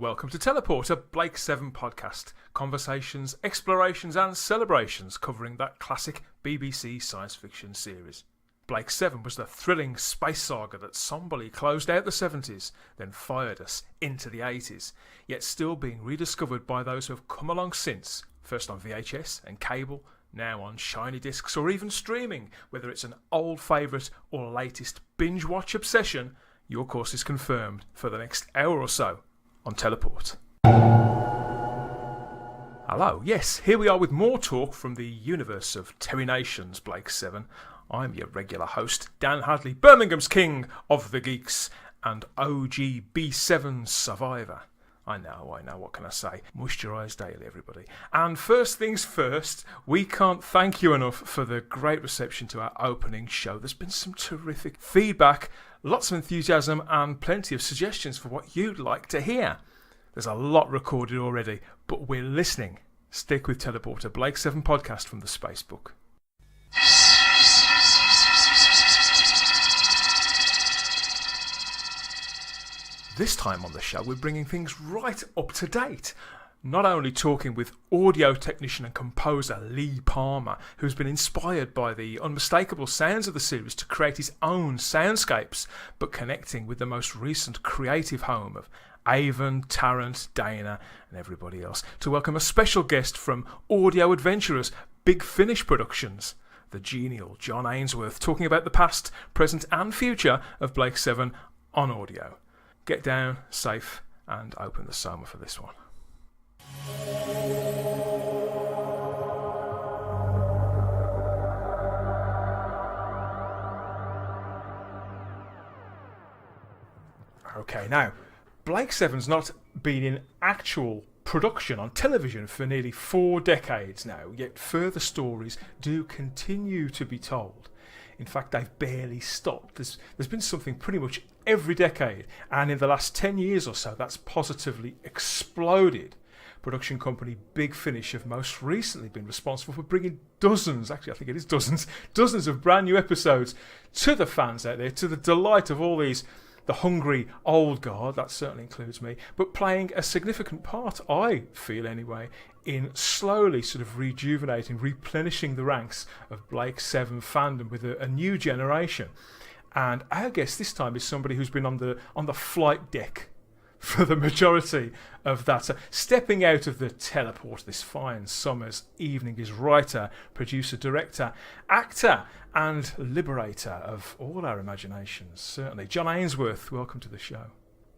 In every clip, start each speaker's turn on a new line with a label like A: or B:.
A: Welcome to Teleport, a Blake 7 podcast. Conversations, explorations and celebrations covering that classic BBC science fiction series. Blake 7 was the thrilling space saga that somberly closed out the 70s, then fired us into the 80s, yet still being rediscovered by those who have come along since, first on VHS and cable, now on shiny discs or even streaming. Whether it's an old favourite or latest binge watch obsession, your course is confirmed for the next hour or so on Teleport. Hello, yes, here we are with more talk from the universe of Terry Nation's Blake 7. I'm your regular host, Dan Hadley, Birmingham's King of the Geeks and OG B7 survivor. I know, what can I say? Moisturise daily, everybody. And first things first, we can't thank you enough for the great reception to our opening show. There's been some terrific feedback, lots of enthusiasm and plenty of suggestions for what you'd like to hear. There's a lot recorded already, but we're listening. Stick with Teleporter, Blake 7 podcast from the Spacebook. This time on the show, we're bringing things right up to date. Not only talking with audio technician and composer Lee Palmer, who's been inspired by the unmistakable sounds of the series to create his own soundscapes, but connecting with the most recent creative home of Avon, Tarrant, Dana and everybody else, to welcome a special guest from audio adventurers Big Finish Productions, the genial John Ainsworth, talking about the past, present and future of Blake 7 on audio. Get down, safe, and open the Soma for this one. Okay, now, Blake 7's not been in actual production on television for nearly 4 decades now, yet further stories do continue to be told. In fact, they've barely stopped. There's been something pretty much every decade, and in the last 10 years or so, that's positively exploded. Production company Big Finish have most recently been responsible for bringing dozens of brand new episodes to the fans out there, to the delight of all these, the hungry old guard, that certainly includes me, but playing a significant part, I feel anyway, in slowly sort of rejuvenating, replenishing the ranks of Blake 7 fandom with a new generation. And our guest this time is somebody who's been on the flight deck for the majority of that. So stepping out of the Teleport this fine summer's evening is writer, producer, director, actor and liberator of all our imaginations, certainly. John Ainsworth, welcome to the show.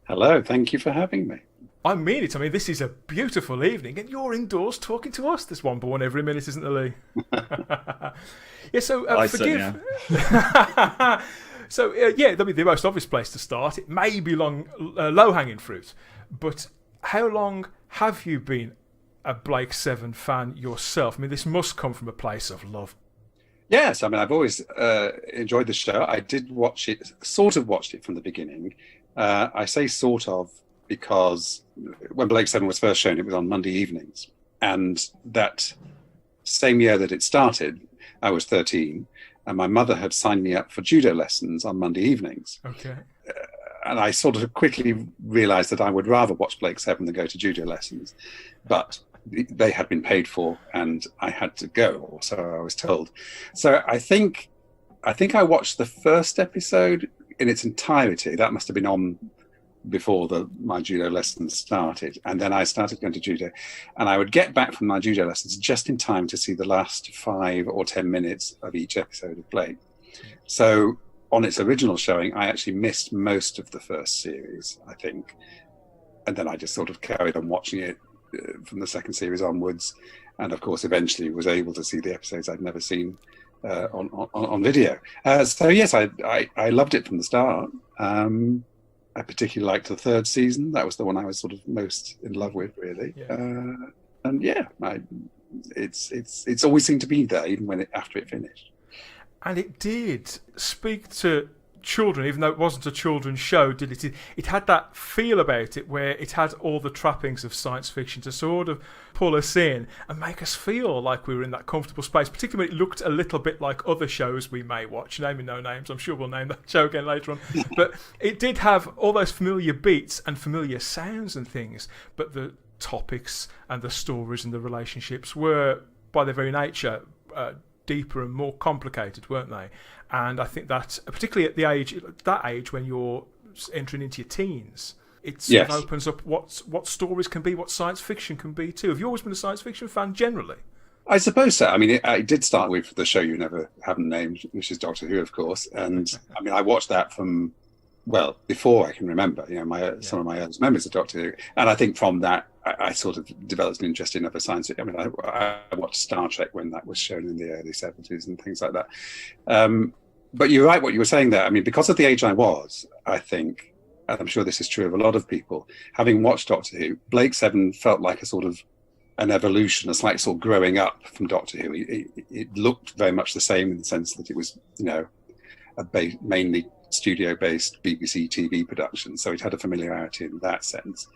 B: Hello, thank you for having me.
A: I mean it. I mean, this is a beautiful evening, and you're indoors talking to us. There's one born every minute, isn't there, Lee? Yeah, so forgive. So, that'd be the most obvious place to start. It may be low-hanging fruit, but how long have you been a Blake 7 fan yourself? I mean, this must come from a place of love.
B: Yes, I mean, I've always enjoyed the show. I did watched it from the beginning. I say sort of because when Blake 7 was first shown, it was on Monday evenings. And that same year that it started, I was 13. And my mother had signed me up for judo lessons on Monday evenings.
A: Okay.
B: And I sort of quickly realised that I would rather watch Blake 7 than go to judo lessons. But they had been paid for and I had to go, or so I was told. So I think I watched the first episode in its entirety. That must have been on before my judo lessons started. And then I started going to judo. And I would get back from my judo lessons just in time to see the last 5 or 10 minutes of each episode of Blake. So on its original showing, I actually missed most of the first series, I think. And then I just sort of carried on watching it from the second series onwards. And of course, eventually was able to see the episodes I'd never seen on video. So yes, I loved it from the start. I particularly liked the third season. That was the one I was sort of most in love with, really. Yeah. And yeah, it's always seemed to be there, even after it finished.
A: And it did speak to children, even though it wasn't a children's show, did it? It had that feel about it where it had all the trappings of science fiction to sort of pull us in and make us feel like we were in that comfortable space, particularly when it looked a little bit like other shows we may watch, naming no names. I'm sure we'll name that show again later on. But it did have all those familiar beats and familiar sounds and things, but the topics and the stories and the relationships were, by their very nature, deeper and more complicated, weren't they? And I think that, particularly at that age when you're entering into your teens, it sort of opens up what stories can be, what science fiction can be too. Have you always been a science fiction fan generally?
B: I suppose so. I mean, it did start with the show you haven't named, which is Doctor Who, of course. And I mean, I watched that from, well, before I can remember. Some of my earliest memories of Doctor Who, and I think from that I sort of developed an interest in other science. I mean, I watched Star Trek when that was shown in the early 70s and things like that. But you're right, what you were saying there. I mean, because of the age I was, I think, and I'm sure this is true of a lot of people, having watched Doctor Who, Blake Seven felt like a sort of an evolution, a slight sort of growing up from Doctor Who. It looked very much the same in the sense that it was, mainly studio-based BBC TV production, so it had a familiarity in that sense.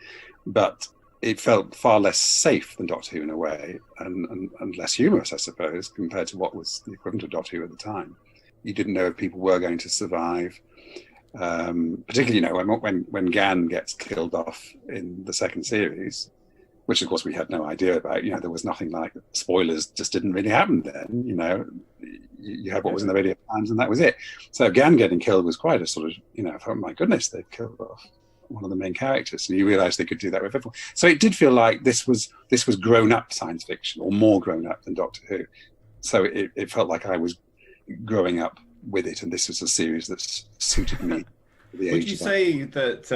B: But it felt far less safe than Doctor Who in a way, and less humorous, I suppose, compared to what was the equivalent of Doctor Who at the time. You didn't know if people were going to survive. Particularly, when Gan gets killed off in the second series, which of course we had no idea about. There was nothing like spoilers; just didn't really happen then. You had what was in the Radio Times, and that was it. So Gan getting killed was quite a sort of, oh my goodness, they've killed off one of the main characters, and you realise they could do that with everyone. So it did feel like this was grown-up science fiction, or more grown-up than Doctor Who. So it felt like I was growing up with it, and this was a series that suited me.
C: Would you say that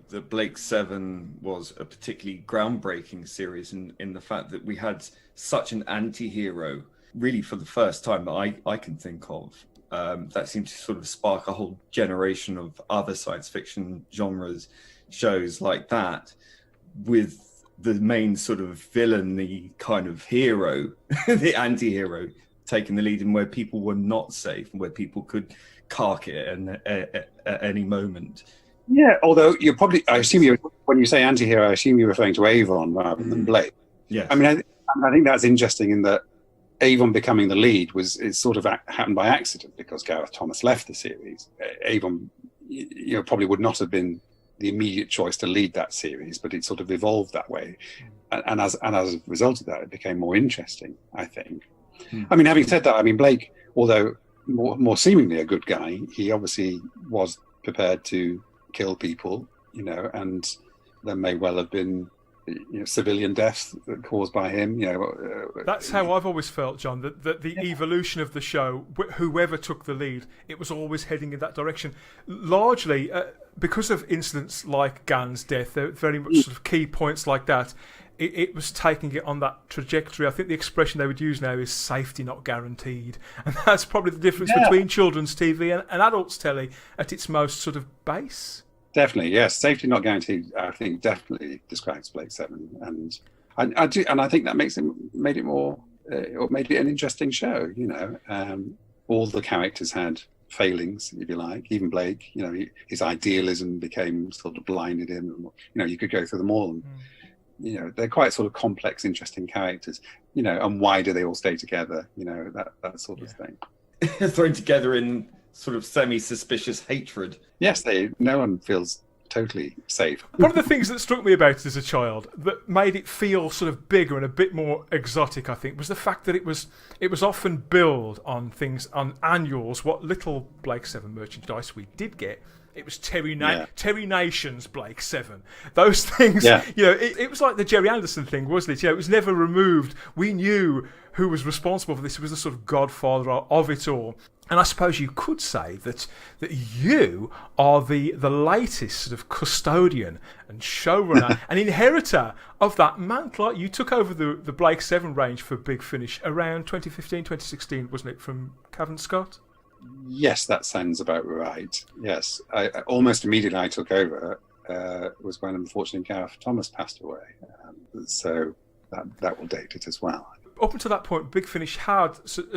C: the Blake Seven was a particularly groundbreaking series in the fact that we had such an anti-hero, really for the first time that I can think of, that seemed to sort of spark a whole generation of other science fiction genres, shows like that, with the main sort of villain, the kind of hero, the anti-hero, taking the lead in where people were not safe and where people could cark it at any moment.
B: Yeah, although when you say anti-hero, I assume you're referring to Avon rather than Blake.
C: Yeah.
B: I mean, I think that's interesting in that Avon becoming the lead it sort of happened by accident because Gareth Thomas left the series. Avon, probably would not have been the immediate choice to lead that series, but it sort of evolved that way. And as a result of that, it became more interesting, I think. I mean, having said that, I mean, Blake, although more seemingly a good guy, he obviously was prepared to kill people, and there may well have been civilian deaths caused by him.
A: That's how I've always felt, John, that the evolution of the show, whoever took the lead, it was always heading in that direction. Largely because of incidents like Gan's death, there were very much sort of key points like that. It was taking it on that trajectory. I think the expression they would use now is safety not guaranteed. And that's probably the difference between children's TV and adults' telly at its most sort of base.
B: Definitely, yes. Safety not guaranteed, I think, definitely describes Blake Seven. And I do, and I think that made it an interesting show, all the characters had failings, if you like. Even Blake, his idealism became sort of blinded him. You could go through them all and they're quite sort of complex, interesting characters, and why do they all stay together, that sort of thing.
C: Thrown together in sort of semi-suspicious hatred.
B: Yes, no one feels totally safe.
A: One of the things that struck me about it as a child that made it feel sort of bigger and a bit more exotic, I think, was the fact that it was often billed on things, on annuals, what little Blake Seven merchandise we did get. It was Terry Nation's Blake Seven. Those things, it was like the Jerry Anderson thing, wasn't it? It was never removed. We knew who was responsible for this. It was the sort of godfather of it all. And I suppose you could say that you are the latest sort of custodian and showrunner and inheritor of that mantle. You took over the Blake Seven range for Big Finish around 2015, 2016, wasn't it, from Cavan Scott?
B: Yes, that sounds about right. Yes, I almost immediately I took over was when unfortunately Gareth Thomas passed away. So that will date it as well.
A: Up until that point, Big Finish had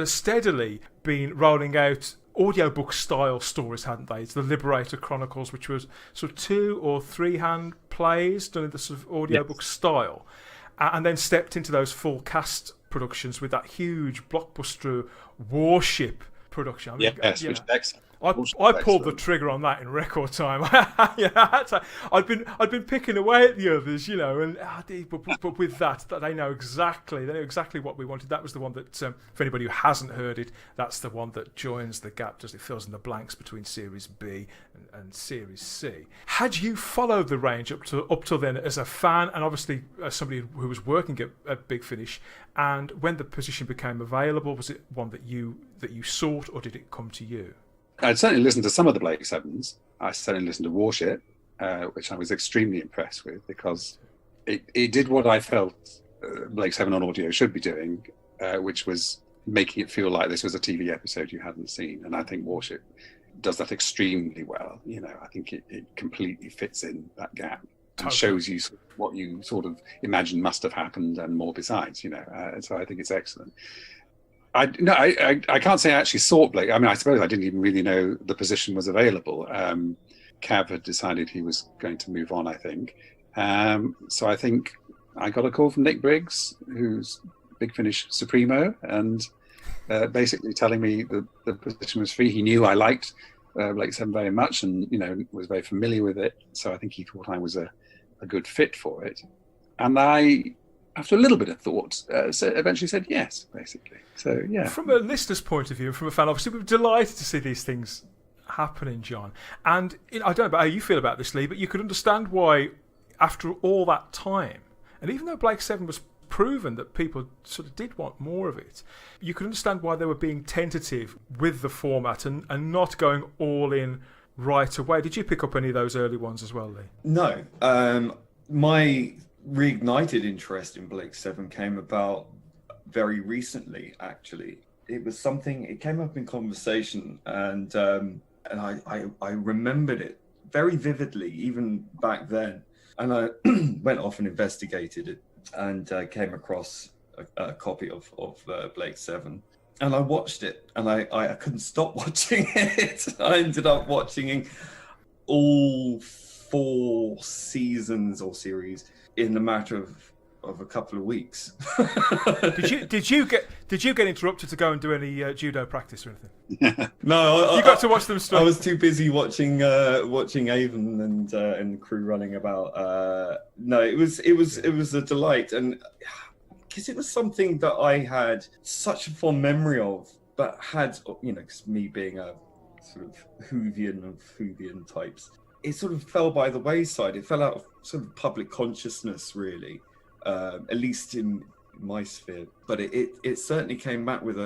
A: steadily been rolling out audiobook style stories, hadn't they? It's the Liberator Chronicles, which was sort of 2 or 3 hand plays done in the sort of audiobook style, and then stepped into those full cast productions with that huge blockbuster Warship production. I mean,
B: which is excellent.
A: I pulled the trigger on that in record time. I'd been picking away at the others, you know, and but with that they know exactly what we wanted. That was the one that, for anybody who hasn't heard it, that's the one that joins the gap, it fills in the blanks between Series B and Series C. Had you followed the range up till then as a fan, and obviously as somebody who was working at Big Finish, and when the position became available, was it one that you sought, or did it come to you?
B: I'd certainly listened to some of the Blake Sevens. I certainly listened to Warship, which I was extremely impressed with, because it did what I felt Blake Seven on audio should be doing, which was making it feel like this was a TV episode you hadn't seen. And I think Warship does that extremely well. You know, I think it completely fits in that gap and shows you what you sort of imagine must have happened and more besides, you know. So I think it's excellent. I can't say I actually sought Blake. I mean, I suppose I didn't even really know the position was available. Cav had decided he was going to move on, I think. So I think I got a call from Nick Briggs, who's Big Finish Supremo, and basically telling me the position was free. He knew I liked Blake Seven very much, and you know, was very familiar with it. So I think he thought I was a good fit for it. And I, after a little bit of thought, eventually said yes, basically. So, yeah.
A: From a listener's point of view, from a fan, obviously, we're delighted to see these things happening, John. And I don't know about how you feel about this, Lee, but you could understand why, after all that time, and even though Blake Seven was proven that people sort of did want more of it, you could understand why they were being tentative with the format and not going all in right away. Did you pick up any of those early ones as well, Lee?
C: No. My reignited interest in Blake Seven came about very recently, actually. It came up in conversation, and I remembered it very vividly, even back then. And I went off and investigated it, and came across a copy of Blake Seven. And I watched it, and I couldn't stop watching it. I ended up watching all 4 seasons or series in the matter of a couple of weeks.
A: Did you get interrupted to go and do any judo practice or anything?
C: No,
A: you got to watch them straight.
C: I was too busy watching Avon and the crew running about. No, it was a delight, and because it was something that I had such a fond memory of, but had, you know, cause me being a sort of Whovian types, it sort of fell by the wayside. It fell out of sort of public consciousness, really, at least in my sphere. But it certainly came back with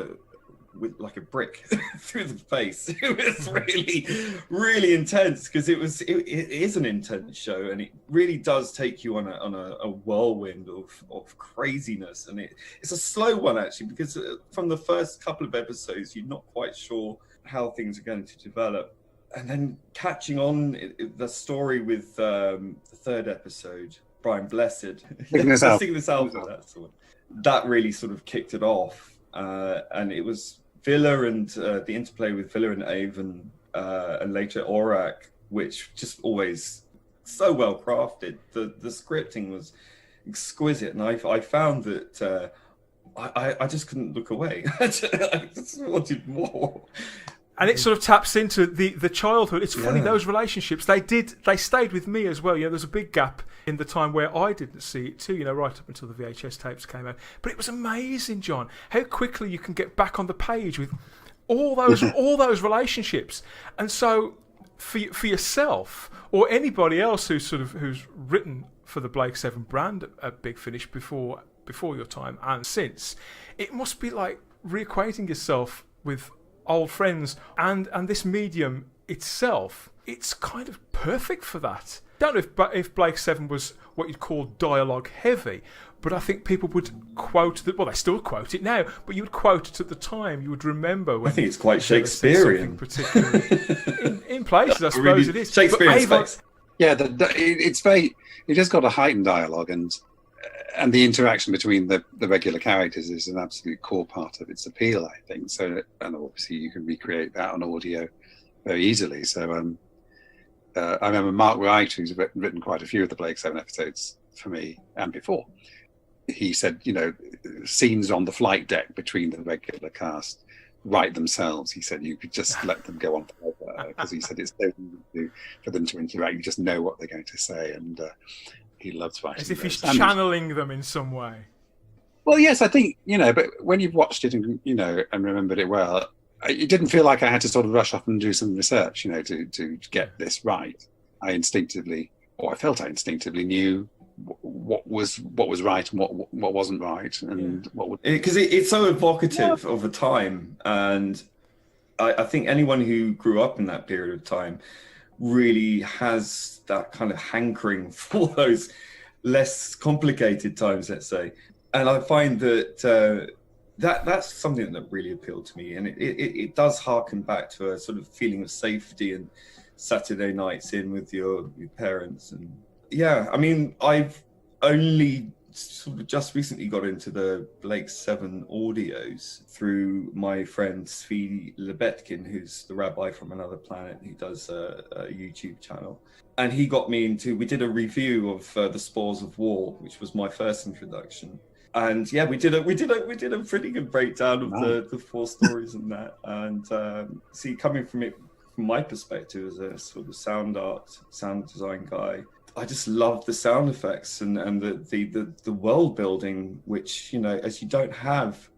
C: like a brick through the face. It was really, really intense, because it is an intense show, and it really does take you on a whirlwind of craziness. And it's a slow one, actually, because from the first couple of episodes, you're not quite sure how things are going to develop. And then catching on the story with the 3rd episode, Brian Blessed, Sing This Alpha, that's the one. That really sort of kicked it off. And it was Villa and the interplay with Villa and Avon, and later Aurak, which just always so well crafted. The scripting was exquisite, and I found that I just couldn't look away. I just wanted more.
A: And it sort of taps into the childhood. It's funny, those relationships, they stayed with me as well. You know, there's a big gap in the time where I didn't see it too, you know, right up until the VHS tapes came out. But it was amazing, John, how quickly you can get back on the page with all those relationships. And so for yourself, or anybody else who's written for the Blake Seven brand at Big Finish before your time and since, it must be like reacquainting yourself with old friends, and this medium itself, it's kind of perfect for that. I don't know if Blake Seven was what you'd call dialogue heavy, but I think people would quote they still quote it now, but you would quote it at the time. You would remember when,
C: I think it's quite Shakespearean,
A: particularly in places. I suppose really, it is
C: Shakespearean.
B: Yeah, it's very. It has got a heightened dialogue, and and the interaction between the regular characters is an absolute core part of its appeal, I think. So, and obviously you can recreate that on audio very easily. So I remember Mark Wright, who's written quite a few of the Blake 7 episodes for me and before. He said, scenes on the flight deck between the regular cast write themselves. He said you could just let them go on forever, because he said it's so easy for them to interact. You just know what they're going to say, and he loves writing.
A: As if he's channeling them in some way.
B: Well, yes, I think, but when you've watched it and, and remembered it well, it didn't feel like I had to sort of rush off and do some research, to get this right. I felt I instinctively knew what was right and what wasn't right, and what would,
C: because it's so evocative of a time, and I think anyone who grew up in that period of time really has that kind of hankering for those less complicated times, let's say. And I find that that's something that really appealed to me, and it does harken back to a sort of feeling of safety and Saturday nights in with your parents. And yeah, I mean, I've only sort of just recently got into the Blake 7 audios through my friend Svi Lebetkin, who's the rabbi from another planet. He does a YouTube channel, and he got me into. We did a review of The Spores of War, which was my first introduction. And yeah, we did a pretty good breakdown of the 4 stories and that. And see, coming from my perspective as a sort of sound design guy, I just love the sound effects and the world building, which, as you don't have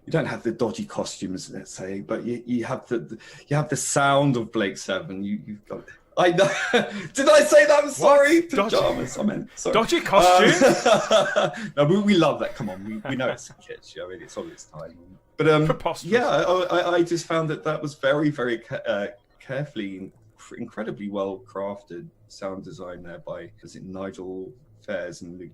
C: the dodgy costumes, let's say, but you have the sound of Blake 7. You've got. I know. Did I say that? I'm sorry. Pajamas. I meant sorry.
A: Dodgy costumes.
C: No, we love that. Come on, we know it's a kitsch. I mean, it's all its time. But yeah, I just found that was very, very carefully, incredibly well crafted sound design there by, is it Nigel Fairs and Luke?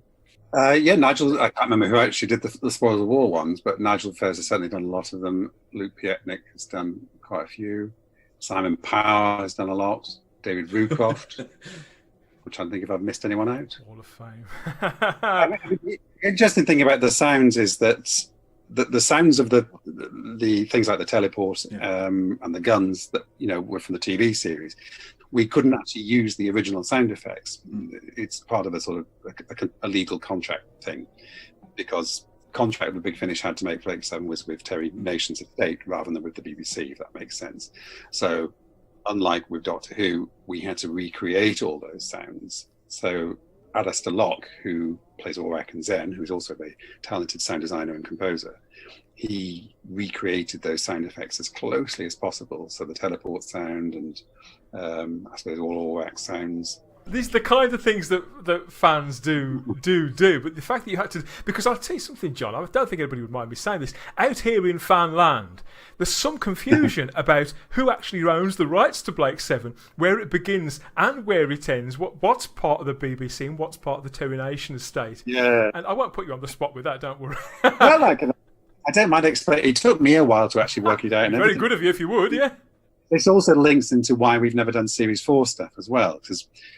B: Nigel. I can't remember who actually did the Spoils of War ones, but Nigel Fairs has certainly done a lot of them. Luke Pietnik has done quite a few. Simon Power has done a lot. David Rucroft. I'm trying to think if I've missed anyone out.
A: Hall of Fame.
B: The interesting thing about the sounds is that the sounds of the things like the teleport and the guns that were from the TV series, we couldn't actually use the original sound effects. It's part of a sort of a legal contract thing, because contract with Big Finish had to make Blake 7 was with Terry Nation's estate rather than with the BBC, if that makes sense. So unlike with Doctor Who, we had to recreate all those sounds. So Alistair Locke, who plays Aurak and Zen, who's also a very talented sound designer and composer, he recreated those sound effects as closely as possible. So the teleport sound and I suppose all Aurak sounds.
A: These are the kind of things that fans do. But the fact that you had to... Because I'll tell you something, John, I don't think anybody would mind me saying this. Out here in fan land, there's some confusion about who actually owns the rights to Blake 7, where it begins and where it ends, what's part of the BBC and what's part of the Terry Nation estate.
B: Yeah.
A: And I won't put you on the spot with that, don't worry.
B: Well, I don't mind explaining. It took me a while to actually work it out.
A: Very good of you if you would, yeah.
B: This also links into why we've never done Series 4 stuff as well.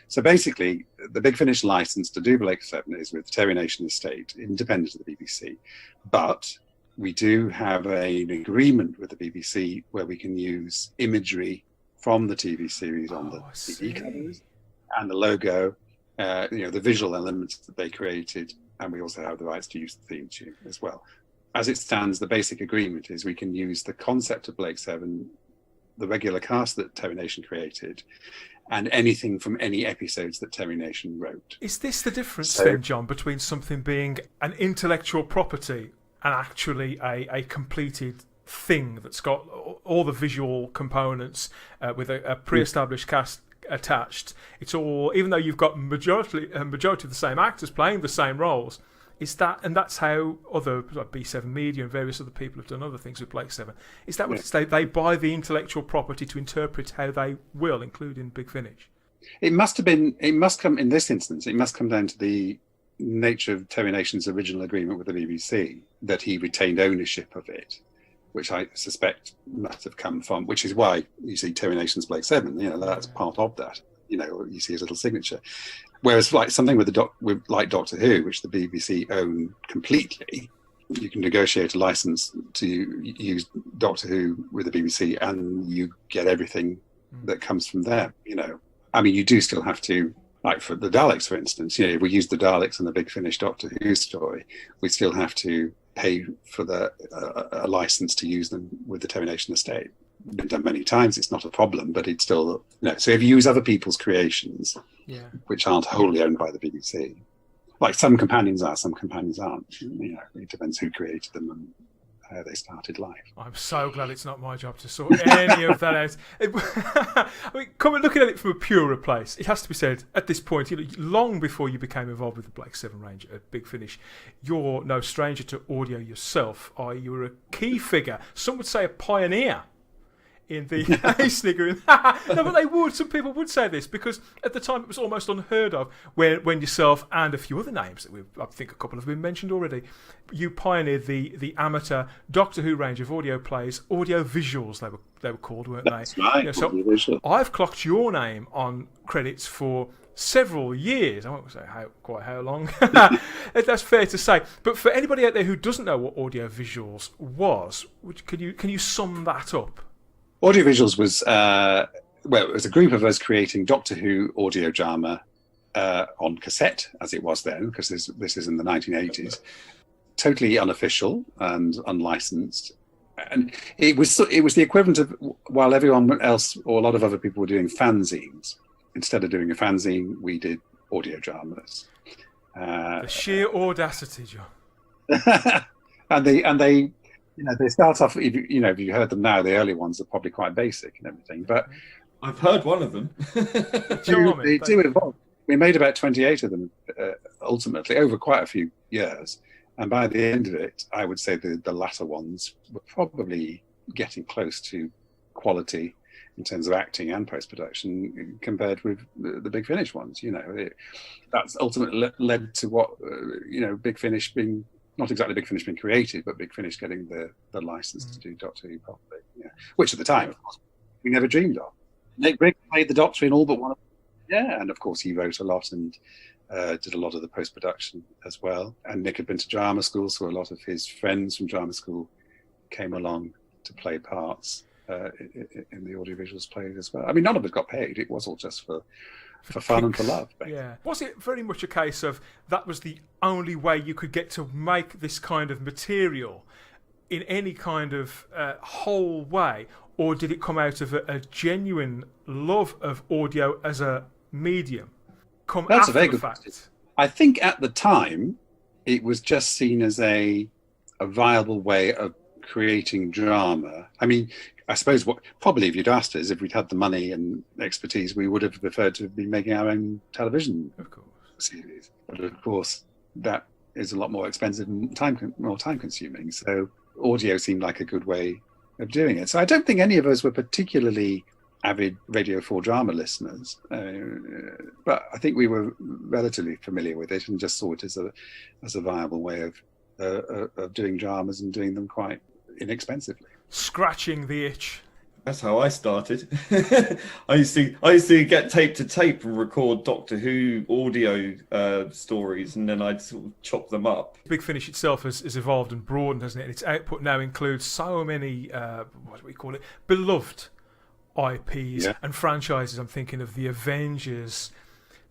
B: So basically, the Big Finish license to do Blake 7 is with Terry Nation Estate, independent of the BBC. But we do have an agreement with the BBC where we can use imagery from the TV series on the CD covers and the logo, the visual elements that they created. And we also have the rights to use the theme tune as well. As it stands, the basic agreement is we can use the concept of Blake 7, the regular cast that Terry Nation created, and anything from any episodes that Terry Nation wrote.
A: Is this the difference then, John, between something being an intellectual property and actually a completed thing that's got all the visual components with a pre-established cast attached? It's all, even though you've got majority of the same actors playing the same roles. Is that, and that's how other like B7 Media and various other people have done other things with Blake 7. Is that what they buy the intellectual property to interpret how they will, including Big Finish? It must come in this instance. It must come down to the nature of Terry Nation's original agreement with the BBC, that he retained ownership of it, which I suspect must have come from. Which is why you see Terry Nation's Blake 7. That's part of that.
B: you see his little signature. Whereas like something with like Doctor Who, which the BBC own completely, you can negotiate a license to use Doctor Who with the BBC, and you get everything that comes from there. I mean, you do still have to, like for the Daleks, for instance. If we use the Daleks in the Big Finish Doctor Who story, we still have to pay for a license to use them with the Termination Estate. Been done many times. It's not a problem, but it's still So if you use other people's creations, which aren't wholly owned by the BBC, like some companions are, some companions aren't. It depends who created them and how they started life.
A: I'm so glad it's not my job to sort any of that out. I mean, looking at it from a purer place, it has to be said, at this point, long before you became involved with the Blake Seven range at Big Finish, you're no stranger to audio yourself. You were a key figure, some would say a pioneer, in the sniggering. No, but they would. Some people would say this because at the time it was almost unheard of when yourself and a few other names that I think a couple have been mentioned already, you pioneered the amateur Doctor Who range of audio plays, audio visuals they were called, weren't
B: That's
A: they?
B: Right.
A: So I've clocked your name on credits for several years. I won't say quite how long. That's fair to say. But for anybody out there who doesn't know what audio visuals was, can you sum that up?
B: Audiovisuals was, it was a group of us creating Doctor Who audio drama on cassette, as it was then, because this is in the 1980s. Totally unofficial and unlicensed. And it was the equivalent of, while everyone else, or a lot of other people, were doing fanzines, instead of doing a fanzine, we did audio dramas.
A: The sheer audacity, John.
B: and they they start off, if you heard them now, the early ones are probably quite basic and everything, but
C: I've heard one of them.
B: they do evolve. We made about 28 of them ultimately over quite a few years, and by the end of it, I would say the latter ones were probably getting close to quality in terms of acting and post-production compared with the Big Finish ones. That's ultimately led to what Big Finish being, not exactly Big Finish being created, but Big Finish getting the license to do Doctor Who properly. Which at the time, of course, we never dreamed of. Nick Briggs played the Doctor in all but one of them. And of course he wrote a lot and did a lot of the post-production as well. And Nick had been to drama school, so a lot of his friends from drama school came along to play parts in the audiovisuals plays as well. I mean, none of it got paid. It was all just for fun and for love. Basically.
A: Yeah. Was it very much a case of that was the only way you could get to make this kind of material in any kind of whole way, or did it come out of a genuine love of audio as a medium?
B: That's a very good question. I think at the time it was just seen as a viable way of creating drama. I mean, I suppose probably if you'd asked us if we'd had the money and expertise, we would have preferred to be making our own television series. But of course, that is a lot more expensive and more time consuming. So audio seemed like a good way of doing it. So I don't think any of us were particularly avid Radio 4 drama listeners, but I think we were relatively familiar with it and just saw it as a viable way of doing dramas and doing them quite inexpensively.
A: Scratching the itch.
C: That's how I started. I used to get tape to tape and record Doctor Who audio stories, and then I'd sort of chop them up.
A: Big Finish itself has evolved and broadened, hasn't it? And its output now includes so many, what do we call it, beloved IPs and franchises. I'm thinking of the Avengers,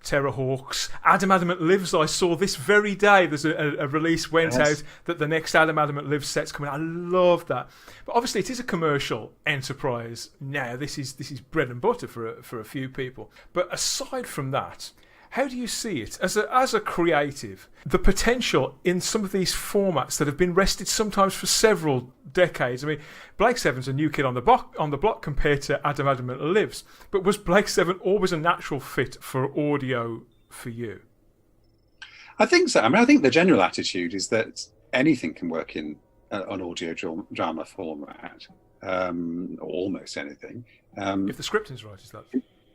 A: Terrorhawks, Adam Adamant Lives. I saw this very day there's a release went out that the next Adam Adamant Lives set's coming. I love that. But obviously it is a commercial enterprise now. This is bread and butter for a few people. But aside from that, how do you see it as a creative, the potential in some of these formats that have been rested sometimes for several decades? I mean, Blake Seven's a new kid on the block compared to Adam Adamant Lives. But was Blake Seven always a natural fit for audio for you?
B: I think so. I mean, I think the general attitude is that anything can work in an audio drama format, or almost anything.
A: If the scripting's right, is that?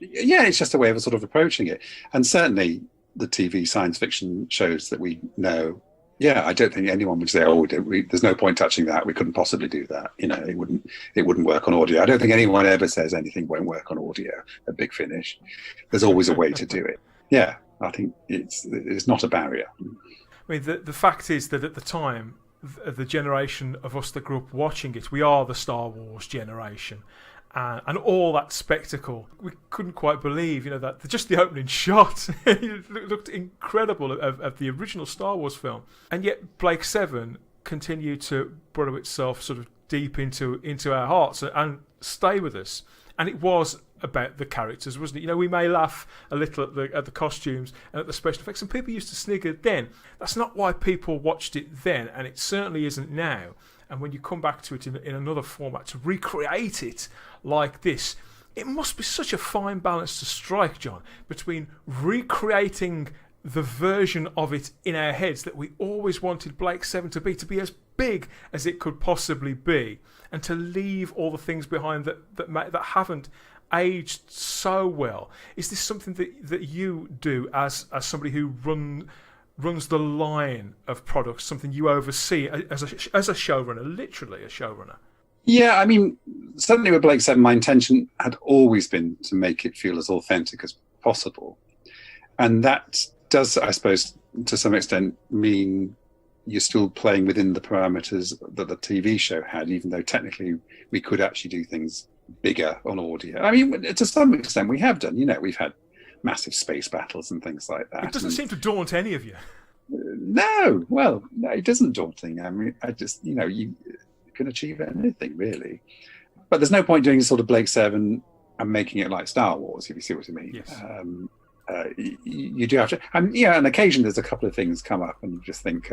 B: Yeah, it's just a way of sort of approaching it. And certainly the TV science fiction shows that we know Yeah, I don't think anyone would say, "Oh, there's no point touching that. We couldn't possibly do that." You know, it wouldn't work on audio. I don't think anyone ever says anything won't work on audio at Big Finish. There's always a way to do it. Yeah, I think it's not a barrier.
A: I mean, the fact is that at the time, the generation of us that grew up watching it, we are the Star Wars generation. And all that spectacle, we couldn't quite believe, that just the opening shot it looked incredible of the original Star Wars film. And yet Blake 7 continued to burrow itself sort of deep into our hearts and stay with us. And it was about the characters, wasn't it? We may laugh a little at the costumes and at the special effects, and people used to snigger then. That's not why people watched it then, and it certainly isn't now. And when you come back to it in another format, to recreate it like this, it must be such a fine balance to strike, John, between recreating the version of it in our heads that we always wanted Blake 7 to be as big as it could possibly be, and to leave all the things behind that haven't aged so well. Is this something that you do as somebody who runs the line of products, something you oversee as a showrunner, literally a showrunner?
B: Yeah, I mean, certainly with Blake 7, my intention had always been to make it feel as authentic as possible. And that does, I suppose, to some extent mean you're still playing within the parameters that the TV show had, even though technically we could actually do things bigger on audio. I mean, to some extent we have done, we've had massive space battles and things like that.
A: It doesn't seem to daunt any of you.
B: No, it doesn't daunting. I mean, I just, you can achieve anything really. But there's no point doing sort of Blake 7 and making it like Star Wars, if you see what I mean.
A: Yes.
B: You do have to, and on occasion there's a couple of things come up and you just think,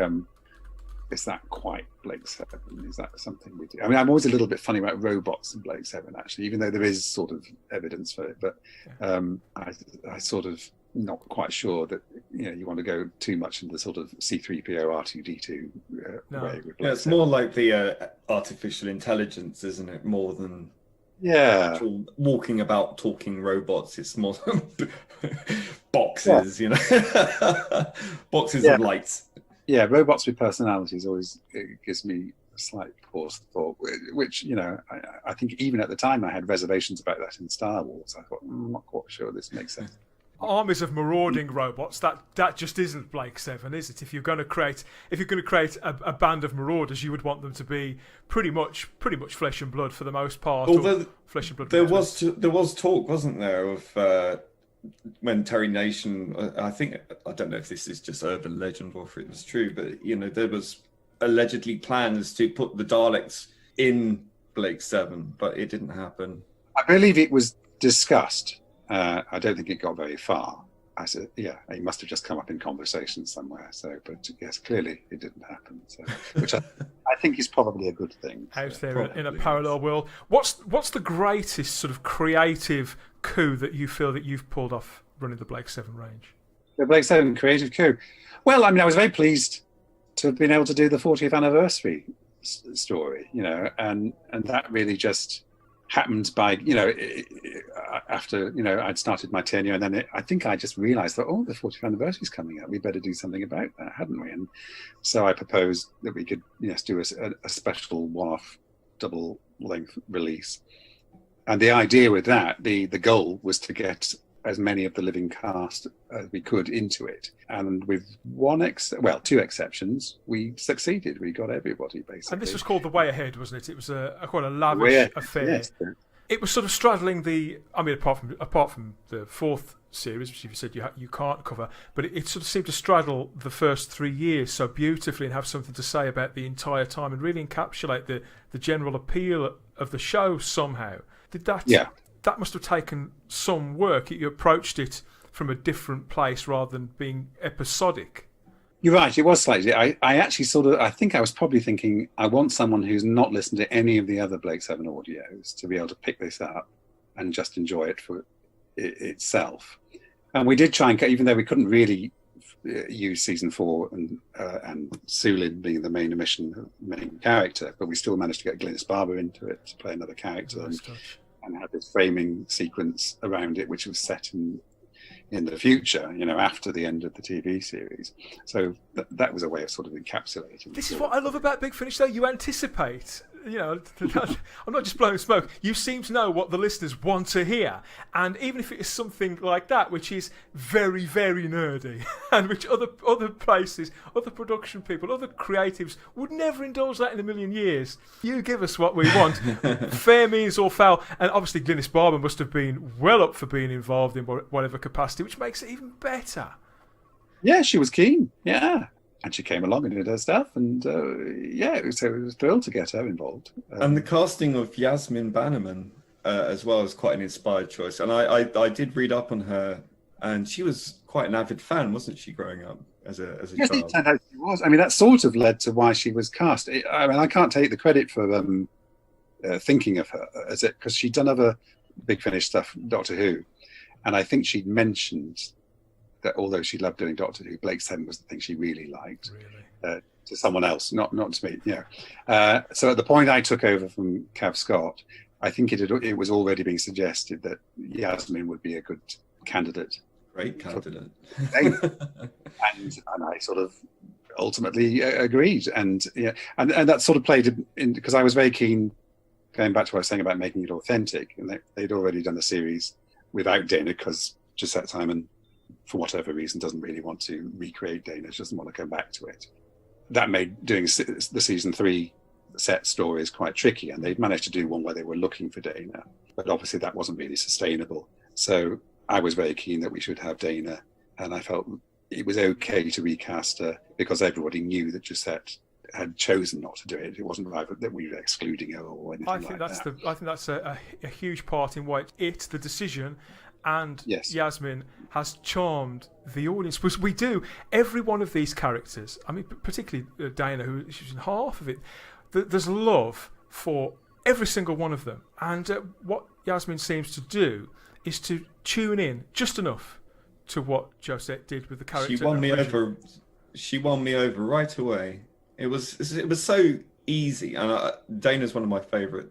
B: is that quite Blake 7? Is that something we do? I mean, I'm always a little bit funny about robots in Blake 7, actually, even though there is sort of evidence for it. But I sort of not quite sure that you want to go too much into the sort of C-3PO R2D2 way. With Blake
C: it's
B: 7.
C: more like the artificial intelligence, isn't it? More than walking about talking robots. It's more boxes, boxes of lights.
B: Yeah, robots with personalities always gives me a slight pause thought, which, I think even at the time I had reservations about that in Star Wars. I thought, I'm not quite sure this makes sense.
A: Armies of marauding robots, that just isn't Blake 7, is it? If you're going to create a band of marauders, you would want them to be pretty much flesh and blood for the most part.
C: Although
A: flesh and blood.
C: There was talk, wasn't there, of when Terry Nation, I don't know if this is just urban legend or if it was true, but there was allegedly plans to put the Daleks in Blake 7, but it didn't happen.
B: I believe it was discussed. I don't think it got very far. I said, it must have just come up in conversation somewhere. So, but yes, clearly it didn't happen. So, which I think is probably a good thing.
A: Out there in a parallel world, what's the greatest sort of creative coup that you feel that you've pulled off running the Blake 7 range?
B: The Blake 7 creative coup. Well, I mean, I was very pleased to have been able to do the 40th anniversary story, and that really just happened by, after, I'd started my tenure, and then I think I just realised that, the 40th anniversary is coming up. We better do something about that, hadn't we? And so I proposed that we could, do a special one-off double-length release. And the idea with that, the goal was to get as many of the living cast as we could into it. And with two exceptions, we succeeded. We got everybody, basically.
A: And this was called The Way Ahead, wasn't it? It was quite a lavish affair.
B: Yes.
A: It was sort of straddling apart from the fourth series, which you said you can't cover, but it sort of seemed to straddle the first 3 years so beautifully and have something to say about the entire time and really encapsulate the general appeal of the show somehow. Did that? Yeah. That must have taken some work. You approached it from a different place rather than being episodic.
B: You're right, it was slightly. I actually I think I was probably thinking, I want someone who's not listened to any of the other Blake 7 audios to be able to pick this up and just enjoy it for itself. And we did try and, even though we couldn't really use season 4 and Sulin being the main character, but we still managed to get Glynis Barber into it to play another character and had this framing sequence around it, which was set in in the future, after the end of the TV series. So that was a way of sort of encapsulating.
A: This is what I love about Big Finish, though. You anticipate. I'm not just blowing smoke. You seem to know what the listeners want to hear. And even if it is something like that, which is very, very nerdy, and which other places, other production people, other creatives would never indulge that in a million years, you give us what we want. Fair means or foul. And obviously Glynis Barber must have been well up for being involved in whatever capacity, which makes it even better.
B: Yeah, she was keen. Yeah. And she came along and did her stuff, and it was thrilled to get her involved.
C: And the casting of Yasmin Bannerman as well is quite an inspired choice. And I did read up on her, and she was quite an avid fan, wasn't she, growing up as a
B: yes,
C: child?
B: It turned out she was. I mean, that sort of led to why she was cast. I can't take the credit for thinking of her as it, because she'd done other Big Finish stuff, Doctor Who, and I think she'd mentioned that although she loved doing Doctor Who, Blake Seven was the thing she really liked.
A: Really?
B: To someone else, not to me. So at the point I took over from Cav Scott, I think it was already being suggested that Yasmin would be a good candidate.
C: Great candidate.
B: and I sort of ultimately agreed, and that sort of played in, because I was very keen, going back to what I was saying about making it authentic, and they'd already done the series without Dana because Gisette Simon, for whatever reason, doesn't really want to recreate Dana. She doesn't want to come back to it. That made doing the season 3 set stories quite tricky, and they'd managed to do one where they were looking for Dana, but obviously that wasn't really sustainable. So I was very keen that we should have Dana, and I felt it was okay to recast her because everybody knew that Gisette had chosen not to do it. It wasn't right that we were excluding her or anything like that.
A: I think that's a huge part in why it's the decision. And yes. Yasmin has charmed the audience, because we do every one of these characters. I mean, particularly Dana, who she's in half of it. There's love for every single one of them, and what Yasmin seems to do is to tune in just enough to what Josette did with the character.
C: She won me over. She won me over right away. It was so easy, and Dana's one of my favourite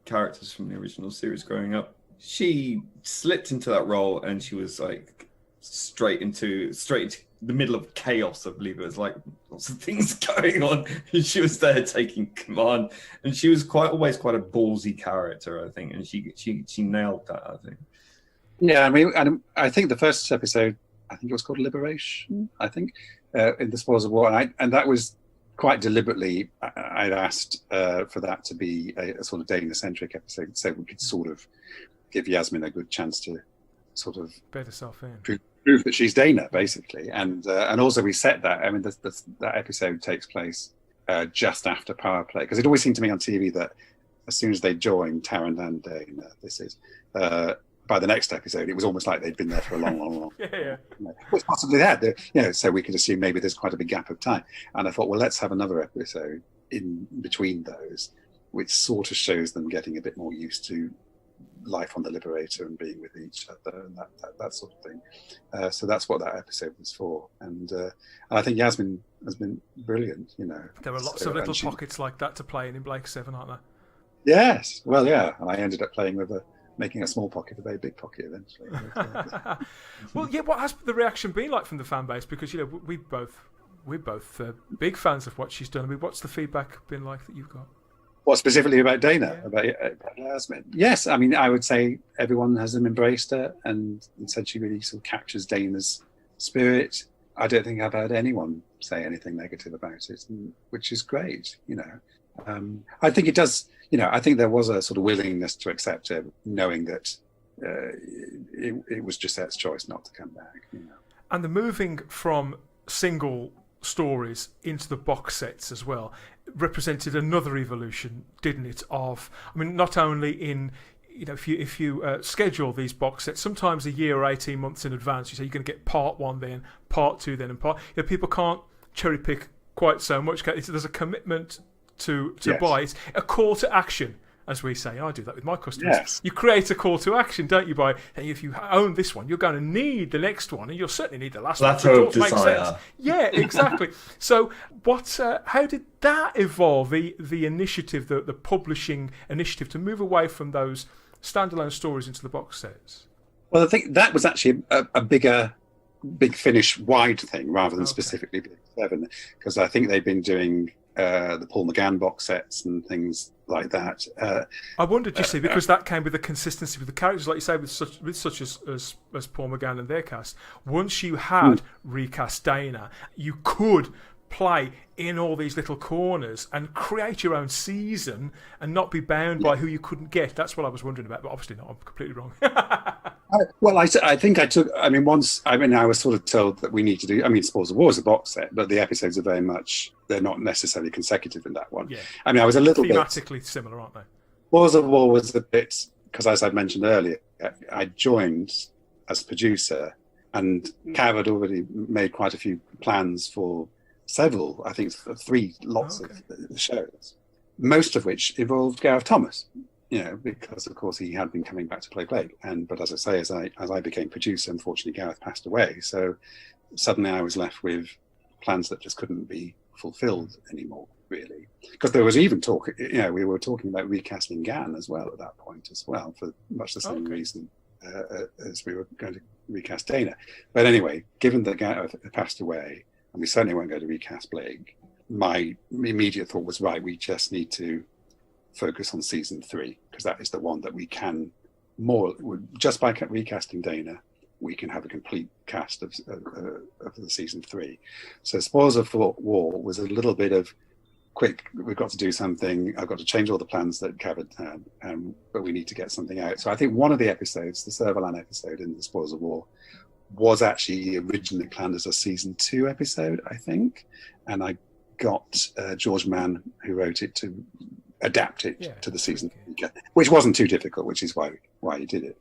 C: characters from the original series growing up. She slipped into that role, and she was like straight into the middle of chaos. I believe it was like lots of things going on, and she was there taking command. And she was always quite a ballsy character, I think, and she nailed that, I think.
B: Yeah, I mean, and I think the first episode, I think it was called Liberation. I think in the Spoils of War, and that was quite deliberately. I'd asked for that to be a sort of Dana-centric episode, so we could sort of give Yasmin a good chance to sort of
A: bet herself in,
B: prove that she's Dana, basically, and also we set that. I mean, that episode takes place just after Power Play, because it always seemed to me on TV that as soon as they joined Taryn and Dana, by the next episode, it was almost like they'd been there for a long.
A: yeah.
B: Which possibly had, so we could assume maybe there's quite a big gap of time. And I thought, well, let's have another episode in between those, which sort of shows them getting a bit more used to life on the Liberator and being with each other and that sort of thing. So that's what that episode was for. And I think Yasmin has been brilliant.
A: There are lots of little pockets like that to play in Blake 7, aren't there?
B: Yes. Well, yeah. And I ended up playing with making a small pocket a very big pocket eventually.
A: Well, yeah. What has the reaction been like from the fan base? Because we're both big fans of what she's done. I mean, what's the feedback been like that you've got?
B: What, specifically about Dana, about Yasmin? Yes, I mean, I would say everyone has embraced her and said she really sort of captures Dana's spirit. I don't think I've heard anyone say anything negative about it, which is great. I think it does. I think there was a sort of willingness to accept her, knowing that it was Gisette's choice not to come back.
A: And the moving from single stories into the box sets as well represented another evolution, didn't it? Not only in if you schedule these box sets sometimes a year or 18 months in advance, you say you're going to get part 1 then, part 2 then, and people can't cherry pick quite so much. There's a commitment to
B: yes.
A: buy. It's a call to action, as we say. I do that with my customers.
B: Yes. You
A: create a call to action, don't you? And if you own this one, you're going to need the next one, and you'll certainly need the last one.
C: Plateau of desire.
A: Yeah, exactly. So, how did that evolve? The initiative, the publishing initiative, to move away from those standalone stories into the box sets.
B: Well, I think that was actually a Big Finish wide thing rather than specifically Big Seven, because I think they've been doing the Paul McGann box sets and things like that.
A: I wondered, you see, because that came with the consistency with the characters, like you say, with such as Paul McGann and their cast. Once you had recast Dana, you could play in all these little corners and create your own season and not be bound by who you couldn't get. That's what I was wondering about, but obviously not. I'm completely wrong.
B: Well, I think I took. I mean, I was sort of told that we need to do. I mean, Spoils of War is a box set, but the episodes are very much. They're not necessarily consecutive in that one.
A: Yeah.
B: I mean, I was a little
A: thematically similar, aren't they?
B: Spoils of War was a bit because, as I mentioned earlier, I joined as producer, and Cav had already made quite a few plans for several. I think 3 lots of shows, most of which involved Gareth Thomas. You know, because of course he had been coming back to play Blake, but as I say, as I became producer, unfortunately Gareth passed away. So suddenly I was left with plans that just couldn't be fulfilled anymore, really. Because there was even talk, you know, we were talking about recasting Gan as well at that point as well, for much the same reason as we were going to recast Dana. But anyway, given that Gareth had passed away, and we certainly weren't going to recast Blake, my immediate thought was, right, we just need to focus on season 3, because that is the one that we can just by recasting Dana, we can have a complete cast of the season 3. So Spoils of War was a little bit of quick, we've got to do something, I've got to change all the plans that Cav had, but we need to get something out. So I think one of the episodes, the Servalan episode in the Spoils of War, was actually originally planned as a season 2 episode, I think, and I got George Mann, who wrote it, to adapt it to the season, which wasn't too difficult, which is why he did it.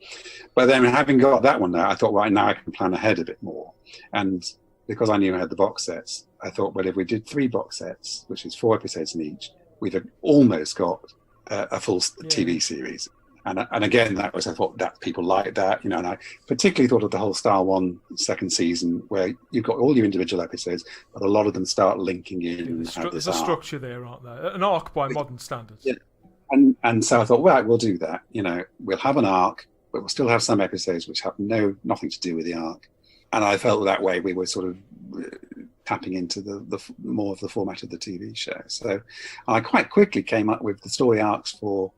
B: But then, having got that one now, I thought, right, now I can plan ahead a bit more. And because I knew I had the box sets, I thought, well, if we did 3 box sets, which is 4 episodes in each, we've almost got a full TV series. And again, that was, I thought that people like that, you know, and I particularly thought of the whole Star One second season, where you've got all your individual episodes, but a lot of them start linking in.
A: There's a structure there, aren't there? An arc by modern standards.
B: Yeah. And so I thought, right, we'll do that. You know, we'll have an arc, but we'll still have some episodes which have nothing to do with the arc. And I felt that way we were sort of tapping into the more of the format of the TV show. So I quite quickly came up with the story arcs for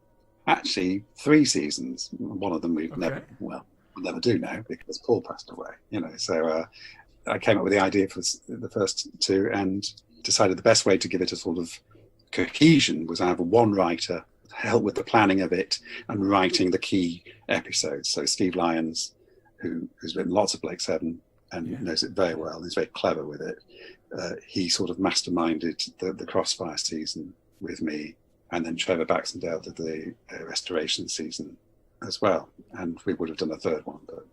B: actually 3 seasons. One of them we'll never do now because Paul passed away, you know. So I came up with the idea for the first 2 and decided the best way to give it a sort of cohesion was have one writer help with the planning of it and writing the key episodes. So Steve Lyons, who's written lots of Blake Seven and knows it very well, and is very clever with it. He sort of masterminded the Crossfire season with me. And then Trevor Baxendale did the restoration season as well. And we would have done a 3rd one, but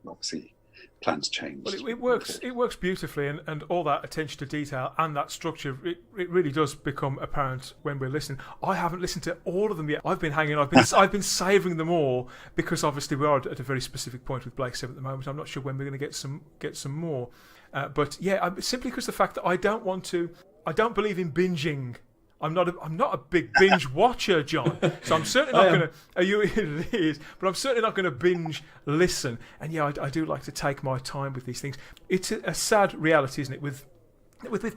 B: obviously plans changed.
A: Well, it works beautifully, and all that attention to detail and that structure, it really does become apparent when we're listening. I haven't listened to all of them yet. I've been I've been savouring them all, because obviously we are at a very specific point with Blake 7 at the moment. I'm not sure when we're going to get some more. But yeah, simply because the fact that I don't believe in binging. I'm not a big binge watcher, John. So I'm certainly not going to. It is, but I'm certainly not going to binge listen. And yeah, I do like to take my time with these things. It's a sad reality, isn't it? With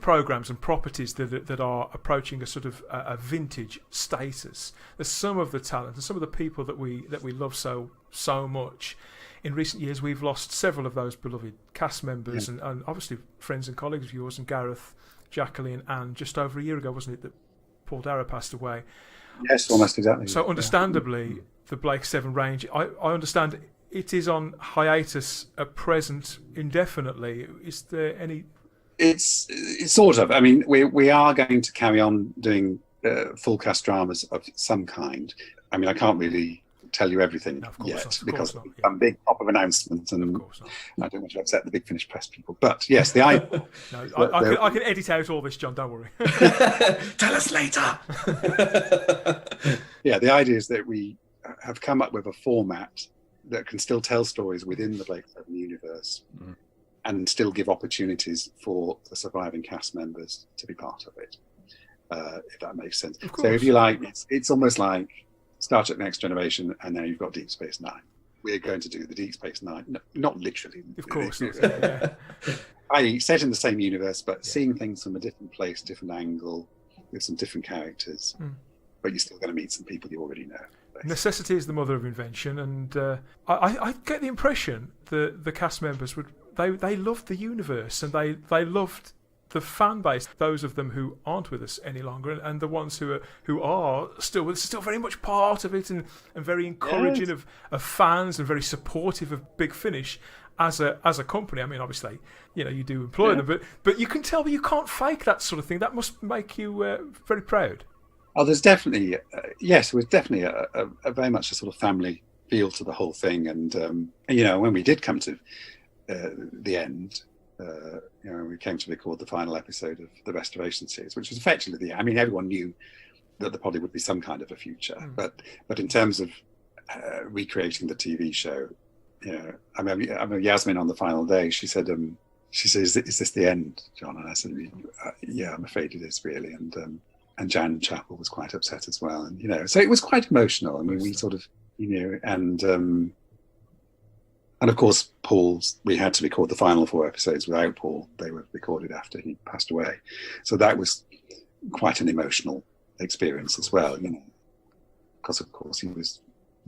A: programs and properties that are approaching a sort of a vintage status. There's some of the talent and some of the people that we love so much. In recent years, we've lost several of those beloved cast members and obviously friends and colleagues of yours, and Gareth, Jacqueline, and just over a year ago, wasn't it, that Paul Darragh passed away?
B: Yes, almost exactly.
A: So understandably, the Blake 7 range, I understand it is on hiatus at present indefinitely. Is there any...
B: It's sort of. I mean, we are going to carry on doing full cast dramas of some kind. I mean, I can't really tell you everything yet because I'm big pop of announcement, and I don't want to upset the Big Finish press people. But yes, the idea.
A: I can edit out all this, John. Don't worry.
C: Tell us later.
B: Yeah, the idea is that we have come up with a format that can still tell stories within the Blake 7 universe, and still give opportunities for the surviving cast members to be part of it, if that makes sense. So if you like, it's almost like Star Trek Next Generation, and now you've got Deep Space Nine. we're going to do the Deep Space Nine. No, not literally.
A: Of course. Yeah.
B: I set in the same universe, but seeing things from a different place, different angle, with some different characters. But you're still going to meet some people you already know. Basically.
A: Necessity is the mother of invention, and I get the impression that the cast members they loved the universe, and they loved the fan base. Those of them who aren't with us any longer, and the ones who are still with us, still very much part of it, and very encouraging of fans, and very supportive of Big Finish as a company. I mean, obviously, you do employ them, but you can tell you can't fake that sort of thing. That must make you very proud.
B: Oh, there's definitely yes, it was definitely a very much a sort of family feel to the whole thing, and when we did come to the end, we came to record the final episode of the Restoration series, which was effectively the. I mean, everyone knew that there probably would be some kind of a future, but in terms of recreating the TV show, I remember Yasmin on the final day. She said, "Is this the end, John?" And I said, "Yeah, I'm afraid it is, really." And Jan Chappell was quite upset as well, and so it was quite emotional. I mean, we sort of, and of course, we had to record the final 4 episodes without Paul. They were recorded after he passed away, so that was quite an emotional experience as well. Because of course he was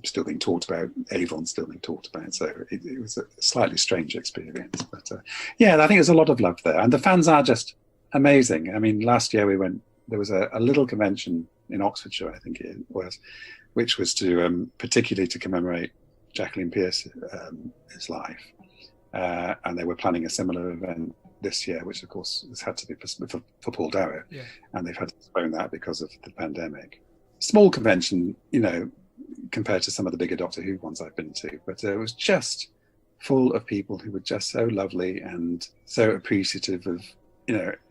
B: still being talked about, Avon's still being talked about, so it was a slightly strange experience. But I think there's a lot of love there, and the fans are just amazing. I mean, last year there was a little convention in Oxfordshire, I think it was, which was to particularly to commemorate Jacqueline Pearce's life, and they were planning a similar event this year, which of course has had to be for Paul Darrow, and they've had to postpone that because of the pandemic. Small convention, compared to some of the bigger Doctor Who ones I've been to, but it was just full of people who were just so lovely and so appreciative of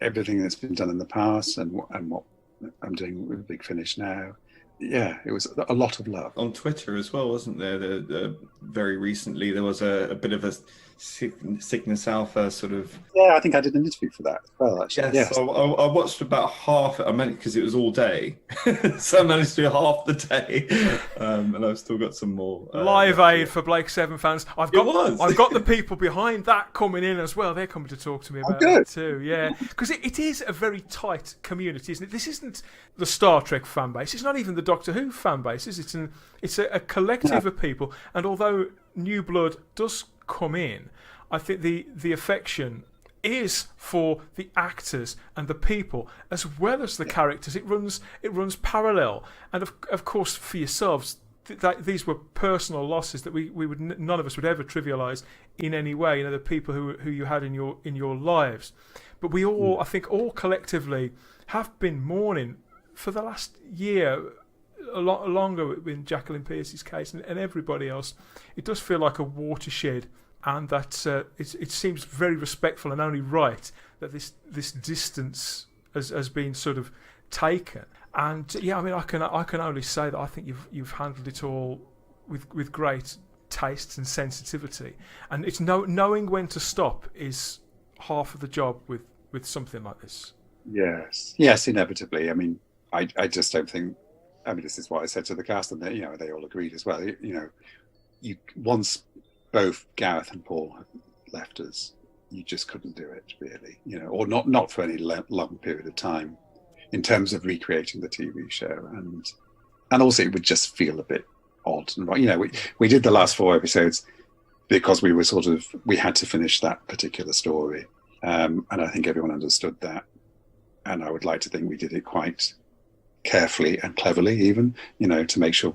B: everything that's been done in the past and what I'm doing with Big Finish now. Yeah, it was a lot of love.
C: On Twitter as well, wasn't there? Very recently, there was a bit of a Cygnus Alpha sort of...
B: Yeah, I think I did an interview for that as well, actually.
C: Yes. I watched about half. I meant because it was all day. So I managed to do half the day. And I've still got some more.
A: Live Aid for Blake 7 fans. I've got the people behind that coming in as well. They're coming to talk to me about it too. Yeah, because it is a very tight community, isn't it? This isn't the Star Trek fan base. It's not even the Doctor Who fan base. It's a collective of people. And although new blood does come in, I think the affection is for the actors and the people as well as the characters. It runs parallel, and of course for yourselves, these were personal losses that we would none of us would ever trivialise in any way. The people who you had in your lives, but we all I think all collectively have been mourning for the last year. A lot longer in Jacqueline Pearce's case and everybody else. It does feel like a watershed, and that it seems very respectful and only right that this distance has been sort of taken. And I mean, I can only say that I think you've handled it all with great tastes and sensitivity, and it's knowing when to stop is half of the job with something like this.
B: Yes, inevitably. I mean, I just don't think. I mean, this is what I said to the cast, and they all agreed as well. You once both Gareth and Paul had left us, you just couldn't do it, really. Or not for any long period of time, in terms of recreating the TV show, and also it would just feel a bit odd. And we did the last 4 episodes because we had to finish that particular story, and I think everyone understood that, and I would like to think we did it quite carefully and cleverly, even to make sure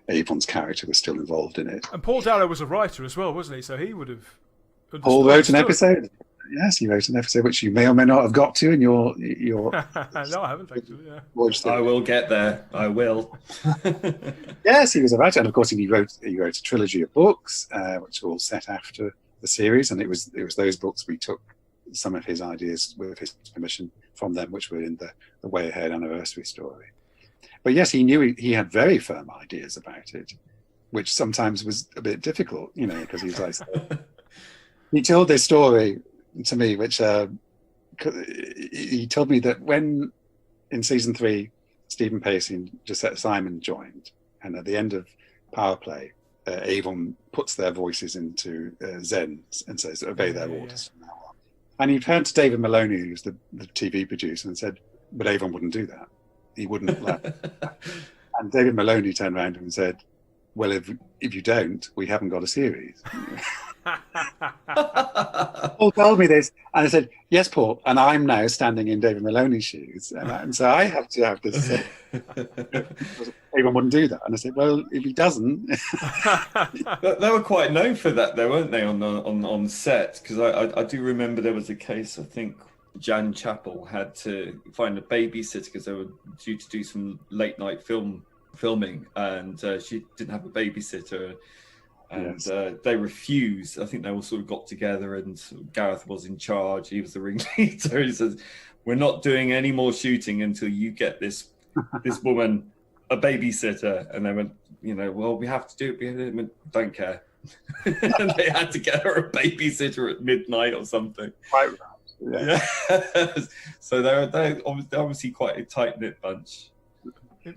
B: Avon's character was still involved in it.
A: And Paul Darrow was a writer as well, wasn't he? So he would have.
B: Paul wrote an episode. Yes, he wrote an episode which you may or may not have got to in your.
A: No, I haven't actually. Yeah.
C: I will get there. I will.
B: Yes, he was a writer, and of course he wrote a trilogy of books, which were all set after the series, and it was those books we took some of his ideas with his permission from them, which were in the Way Ahead anniversary story. But yes, he knew he had very firm ideas about it, which sometimes was a bit difficult, because he was like, he told this story to me, which he told me that when in season 3, Stephen Pacey and Josette Simon joined, and at the end of Power Play, Avon puts their voices into Zen and says, obey their orders from now on. And he turned to David Maloney, who's the TV producer, and said, but Avon wouldn't do that. He wouldn't let. And David Maloney turned around and said, well, if you don't, we haven't got a series. Paul told me this, and I said, yes, Paul, and I'm now standing in David Maloney's shoes, and so I have to have this. Avon wouldn't do that, and I said, well, if he doesn't.
C: They were quite known for that, though, weren't they, on set? Because I do remember there was a case, I think Jan Chappell had to find a babysitter because they were due to do some late night filming, and she didn't have a babysitter. And they refused. I think they all sort of got together, and Gareth was in charge. He was the ringleader. He says, we're not doing any more shooting until you get this woman a babysitter. And they went, well, we have to do it. We went, don't care. And they had to get her a babysitter at midnight or something.
B: Quite right.
C: Yeah. So they're obviously quite a tight-knit bunch.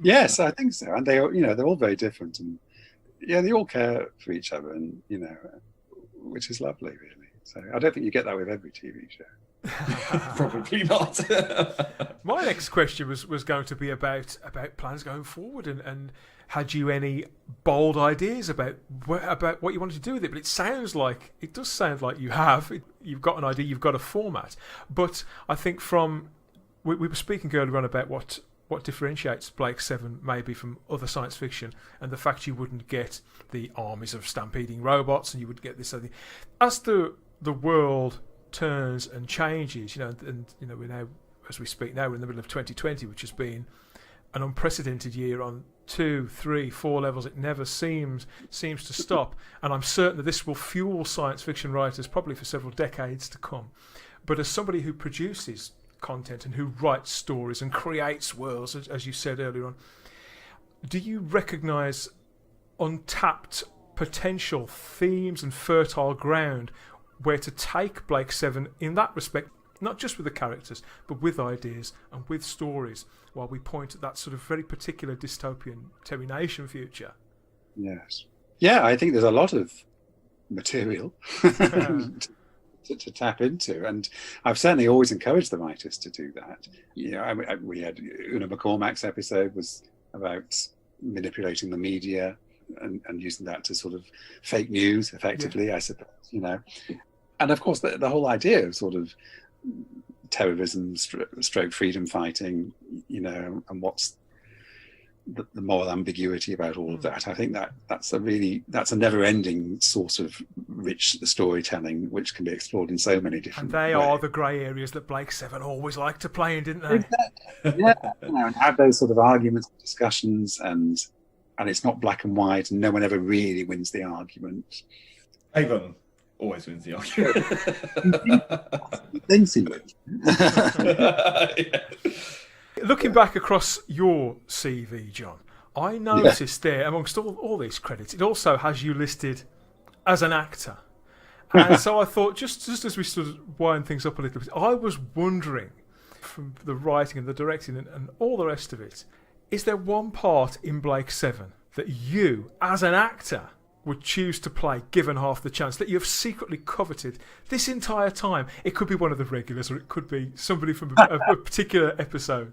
B: Yes, I think so. And they're all very different, and they all care for each other, and which is lovely, really. So I don't think you get that with every TV show.
C: Probably not.
A: My next question was going to be about plans going forward, and had you any bold ideas about what you wanted to do with it? But it does sound like you've got an idea, you've got a format. But I think we were speaking earlier on about what differentiates Blake 7 maybe from other science fiction, and the fact you wouldn't get the armies of stampeding robots, and you would get this other thing. As the world turns and changes, we're now, as we speak now, we're in the middle of 2020, which has been an unprecedented year on 2, 3, 4 levels. It never seems to stop, and I'm certain that this will fuel science fiction writers probably for several decades to come. But as somebody who produces content and who writes stories and creates worlds, as you said earlier on, do you recognise untapped potential themes and fertile ground where to take Blake 7 in that respect, not just with the characters, but with ideas and with stories, while we point at that sort of very particular dystopian Terry Nation future?
B: Yes. Yeah, I think there's a lot of material to tap into, and I've certainly always encouraged the writers to do that. We had Una McCormack's episode was about manipulating the media and using that to sort of fake news effectively, I suppose, and of course the whole idea of sort of terrorism stroke freedom fighting, and what's the moral ambiguity about all of that. I think that's a never-ending sort of rich storytelling which can be explored in so many different ways.
A: And they are the grey areas that Blake 7 always liked to play in, didn't they?
B: Exactly. Yeah, and have those sort of arguments, discussions, and it's not black and white, and no one ever really wins the argument.
C: Avon always wins the argument.
B: Thinks he wins.
C: Yeah.
A: Looking back across your CV, John, I noticed there, amongst all these credits, it also has you listed as an actor. And so I thought, just as we sort of wind things up a little bit, I was wondering, from the writing and the directing and all the rest of it, is there one part in Blake 7 that you, as an actor, would choose to play, given half the chance, that you have secretly coveted this entire time? It could be one of the regulars, or it could be somebody from a particular episode.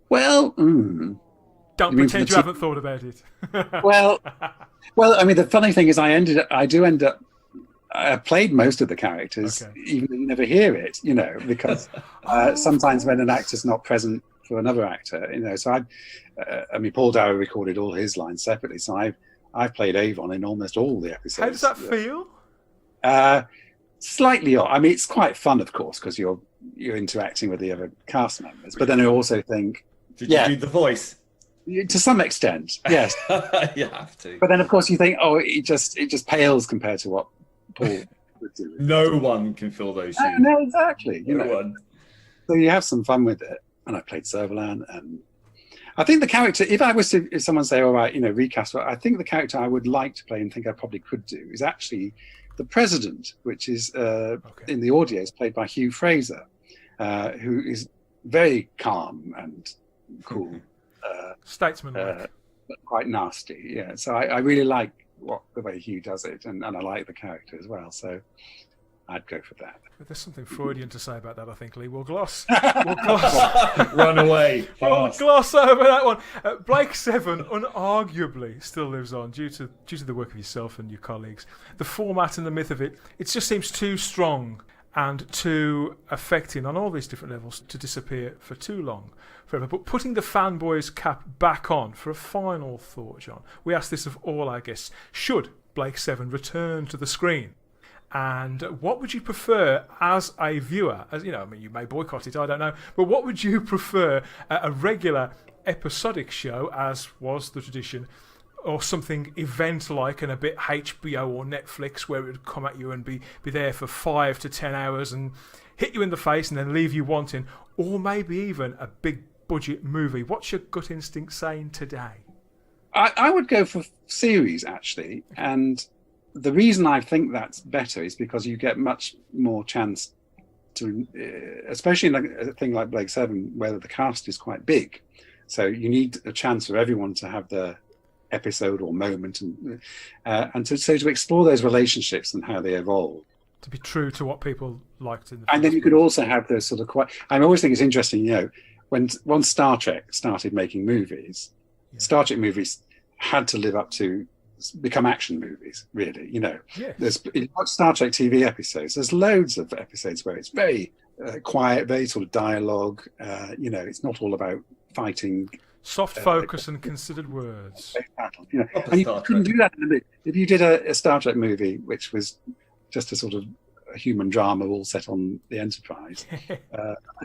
B: Well,
A: don't pretend you haven't thought about it.
B: well, I mean, the funny thing is, I played most of the characters, even though you never hear it, because sometimes when an actor's not present for another actor, so Paul Dower recorded all his lines separately, so I've played Avon in almost all the episodes.
A: How does that feel?
B: Slightly odd. I mean, it's quite fun, of course, because you're interacting with the other cast members, but then I also think,
C: did you do the voice?
B: To some extent, yes.
C: You have to.
B: But then, of course, you think, it just pales compared to what Paul would do.
C: No one can fill those shoes.
B: No, exactly.
C: No one.
B: So you have some fun with it. And I played Servalan, and I think the character, if someone say, all right, recast, I think the character I would like to play and think I probably could do is actually the President, which is in the audio is played by Hugh Fraser, who is very calm and cool.
A: Statesman,
B: but quite nasty. Yeah. So I really like the way Hugh does it, and I like the character as well. So I'd go for that.
A: But there's something Freudian to say about that, I think, Lee. We'll gloss
C: Run away.
A: we'll gloss over that one. Blake Seven unarguably still lives on due to the work of yourself and your colleagues. The format and the myth of it just seems too strong and too affecting on all these different levels to disappear for too long, forever. But putting the fanboy's cap back on for a final thought, John, we ask this of all our guests. Should Blake Seven return to the screen? And what would you prefer as a viewer? As you know, I mean, you may boycott it, I don't know. But what would you prefer? A regular episodic show, as was the tradition, or something event-like and a bit HBO or Netflix, where it would come at you and be there for 5 to 10 hours and hit you in the face and then leave you wanting, or maybe even a big-budget movie? What's your gut instinct saying today?
B: I would go for series, actually, and the reason I think that's better is because you get much more chance to, especially in a thing like Blake Seven, where the cast is quite big. So you need a chance for everyone to have their episode or moment, and to explore those relationships and how they evolve.
A: To be true to what people liked in the
B: and then you could also have those sort of quite. I always think it's interesting, you know, when once Star Trek started making movies, Star Trek movies had to live up to become action movies, really. You know, there's Star Trek TV episodes. There's loads of episodes where it's very quiet, very sort of dialogue. You know, it's not all about fighting.
A: Soft focus and considered words.
B: You know, and you couldn't do that in a movie. If you did a Star Trek movie, which was just a sort of a human drama all set on the Enterprise,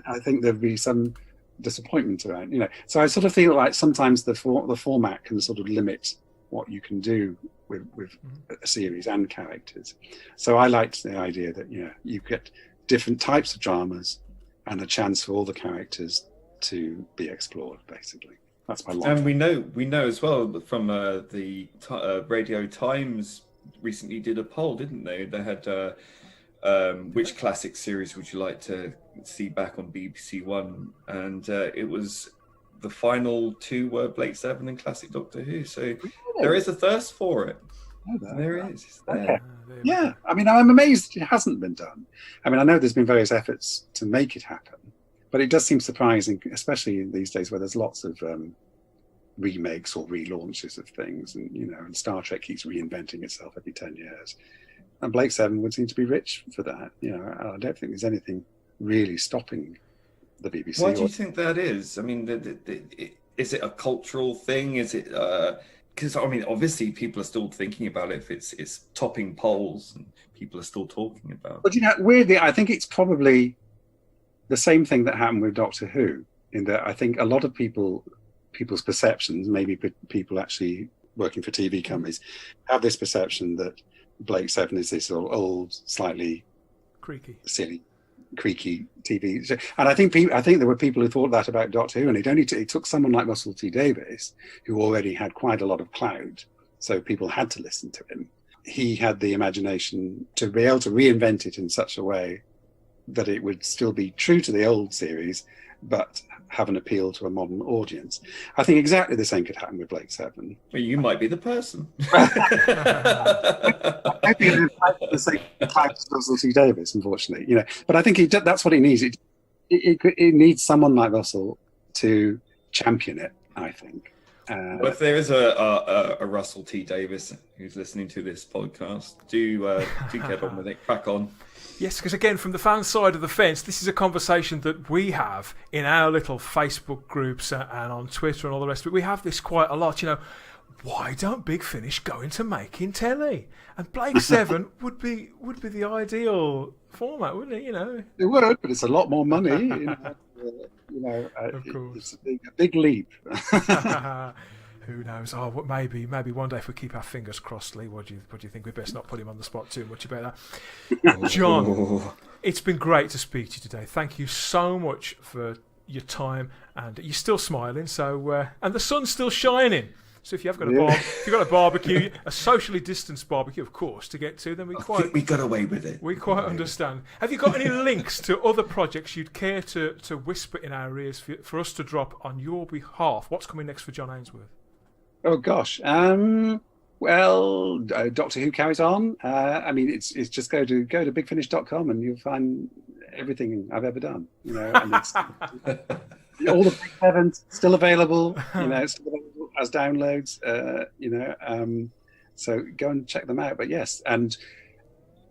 B: I think there'd be some disappointment around. You know, so I sort of feel like sometimes the format can sort of limit what you can do with a series and characters. So I liked the idea that, you know, you get different types of dramas and a chance for all the characters to be explored, basically. That's my line.
C: And we know as well from the Radio Times recently did a poll, didn't they? They had which classic series would you like to see back on BBC One, and it was the final two were Blake Seven and classic Doctor Who. So there is a thirst for it. There it is. It's there.
B: Okay. Yeah, I mean, I'm amazed it hasn't been done. I mean, I know there's been various efforts to make it happen, but it does seem surprising, especially these days where there's lots of remakes or relaunches of things, and you know, and Star Trek keeps reinventing itself every 10 years. And Blake Seven would seem to be rich for that. You know, I don't think there's anything really stopping the BBC.
C: Why do you think that is? I mean, is it a cultural thing? Is it because I mean, obviously, people are still thinking about it. If it's topping polls and people are still talking about it.
B: But you know, weirdly, I think it's probably the same thing that happened with Doctor Who, in that I think a lot of people's perceptions, maybe people actually working for TV companies, have this perception that Blake Seven is this old, slightly
A: creaky,
B: silly, creaky TV. And I think there were people who thought that about Doctor Who, and it took someone like Russell T Davies, who already had quite a lot of clout, so people had to listen to him. He had the imagination to be able to reinvent it in such a way that it would still be true to the old series, but have an appeal to a modern audience. I think exactly the same could happen with Blake Seven.
C: Well, you might be the person.
B: I think the same type as Russell T Davies, unfortunately, you know. But I think that's what it needs. It needs someone like Russell to champion it, I think.
C: Well, if there is a Russell T Davies who's listening to this podcast, do get on with it. Crack on.
A: Yes, because again, from the fan side of the fence, this is a conversation that we have in our little Facebook groups and on Twitter and all the rest of it. We have this quite a lot, you know. Why don't Big Finish go into making telly? And Blake Seven would be the ideal format, wouldn't it? You know,
B: it would, but it's a lot more money. Of course, it's a big leap.
A: Who knows? Oh, maybe one day if we keep our fingers crossed, Lee. What do you think? We best not put him on the spot too much about that. John, it's been great to speak to you today. Thank you so much for your time, and you're still smiling. So, and the sun's still shining. So if you've got a barbecue, a socially distanced barbecue, of course, to get to, then we
C: got away with it.
A: We quite understand. Have you got any links to other projects you'd care to whisper in our ears for us to drop on your behalf? What's coming next for John Ainsworth?
B: Oh gosh. Well, Well, Doctor Who carries on. I mean, it's just go to bigfinish.com and you'll find everything I've ever done. And it's all the Big Sevens still available. Still available as downloads. So go and check them out. But yes, and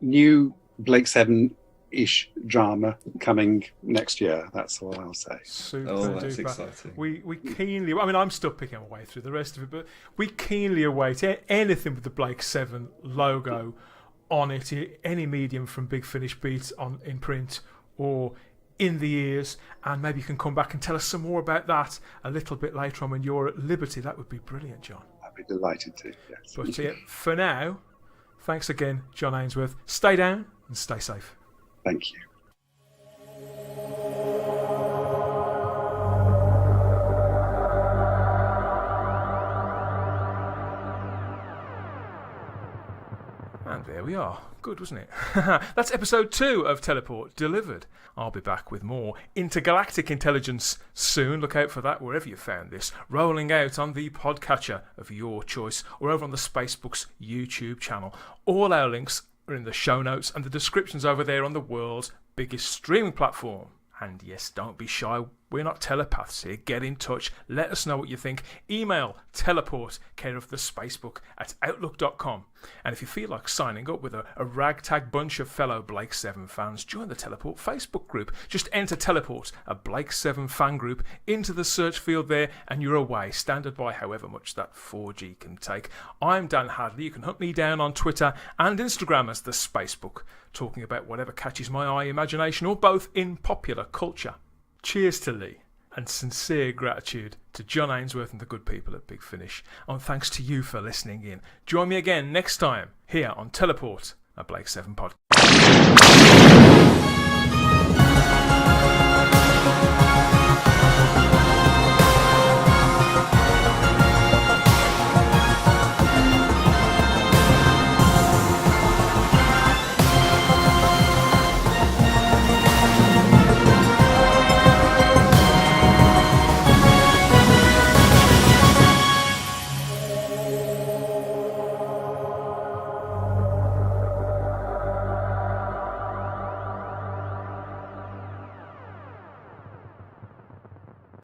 B: new Blake Seven-ish drama coming next year. That's all I'll say.
A: Super
C: that's
A: duper.
C: exciting.
A: We keenly, I mean, I'm still picking my way through the rest of it, but we keenly await anything with the Blake Seven logo on it, any medium from Big Finish Beats in print or in the ears, and maybe you can come back and tell us some more about that a little bit later on when you're at liberty. That would be brilliant, John.
B: I'd be delighted to, yes.
A: But for now, thanks again, John Ainsworth. Stay down and stay safe.
B: Thank you.
A: And there we are. Good, wasn't it? That's episode 2 of Teleport delivered. I'll be back with more intergalactic intelligence soon. Look out for that wherever you found this. Rolling out on the podcatcher of your choice or over on the Spacebook's YouTube channel. All our links are in the show notes and the descriptions over there on the world's biggest streaming platform. And yes, don't be shy. We're not telepaths here. Get in touch. Let us know what you think. Email teleport, care of the Spacebook, at outlook.com. And if you feel like signing up with a ragtag bunch of fellow Blake 7 fans, join the Teleport Facebook group. Just enter Teleport, a Blake 7 fan group, into the search field there, and you're away, standard by however much that 4G can take. I'm Dan Hadley. You can hunt me down on Twitter and Instagram as the Spacebook, talking about whatever catches my eye, imagination, or both in popular culture. Cheers to Lee, and sincere gratitude to John Ainsworth and the good people at Big Finish. And thanks to you for listening in. Join me again next time here on Teleport, a Blake 7 podcast.